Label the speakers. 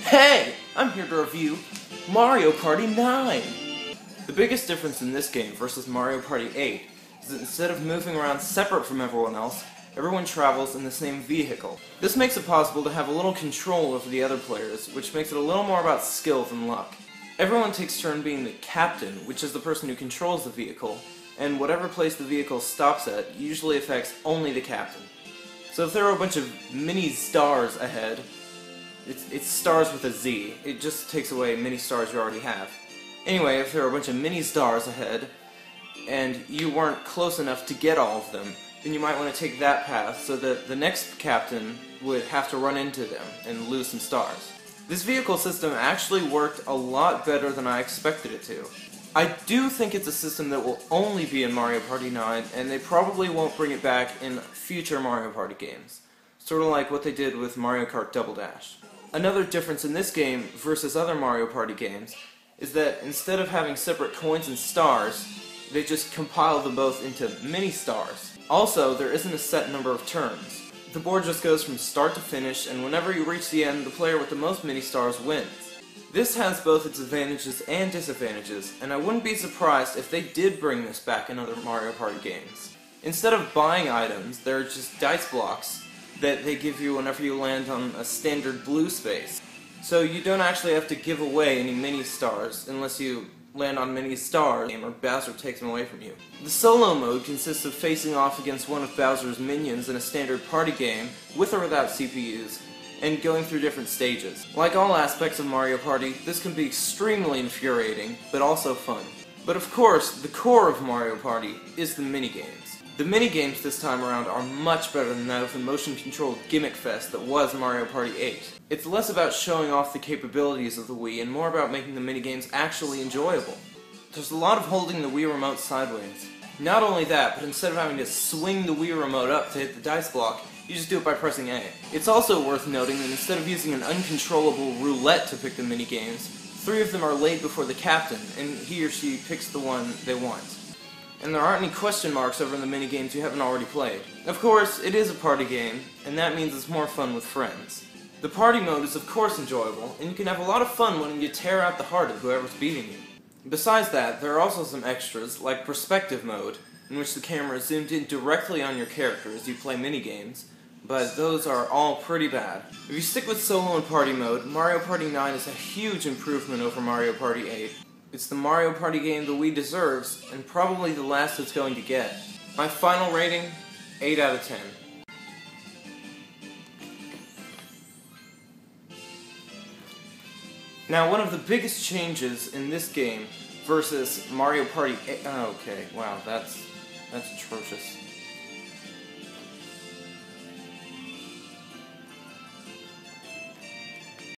Speaker 1: Hey! I'm here to review Mario Party 9! The biggest difference in this game versus Mario Party 8 is that instead of moving around separate from everyone else, everyone travels in the same vehicle. This makes it possible to have a little control over the other players, which makes it a little more about skill than luck. Everyone takes turn being the captain, which is the person who controls the vehicle, and whatever place the vehicle stops at usually affects only the captain. So if there are a bunch of mini stars ahead, it's stars with a Z. It just takes away many stars you already have. Anyway, if there are a bunch of mini stars ahead, and you weren't close enough to get all of them, then you might want to take that path so that the next captain would have to run into them and lose some stars. This vehicle system actually worked a lot better than I expected it to. I do think it's a system that will only be in Mario Party 9, and they probably won't bring it back in future Mario Party games. Sort of like what they did with Mario Kart Double Dash. Another difference in this game versus other Mario Party games is that instead of having separate coins and stars, they just compile them both into mini stars. Also, there isn't a set number of turns. The board just goes from start to finish, and whenever you reach the end, the player with the most mini stars wins. This has both its advantages and disadvantages, and I wouldn't be surprised if they did bring this back in other Mario Party games. Instead of buying items, there are just dice blocks that they give you whenever you land on a standard blue space. So you don't actually have to give away any mini stars unless you land on many stars or Bowser takes them away from you. The solo mode consists of facing off against one of Bowser's minions in a standard party game, with or without CPUs, and going through different stages. Like all aspects of Mario Party, this can be extremely infuriating, but also fun. But of course, the core of Mario Party is the minigames. The minigames this time around are much better than that of the motion-controlled gimmick fest that was Mario Party 8. It's less about showing off the capabilities of the Wii and more about making the minigames actually enjoyable. There's a lot of holding the Wii remote sideways. Not only that, but instead of having to swing the Wii remote up to hit the dice block, you just do it by pressing A. It's also worth noting that instead of using an uncontrollable roulette to pick the minigames, 3 of them are laid before the captain, and he or she picks the one they want. And there aren't any question marks over the minigames you haven't already played. Of course, it is a party game, and that means it's more fun with friends. The party mode is of course enjoyable, and you can have a lot of fun when you tear out the heart of whoever's beating you. Besides that, there are also some extras, like perspective mode, in which the camera is zoomed in directly on your character as you play minigames, but those are all pretty bad. If you stick with solo and party mode, Mario Party 9 is a huge improvement over Mario Party 8. It's the Mario Party game the Wii deserves, and probably the last it's going to get. My final rating, 8 out of 10. Now, one of the biggest changes in this game versus Mario Party 8... okay, wow, that's atrocious.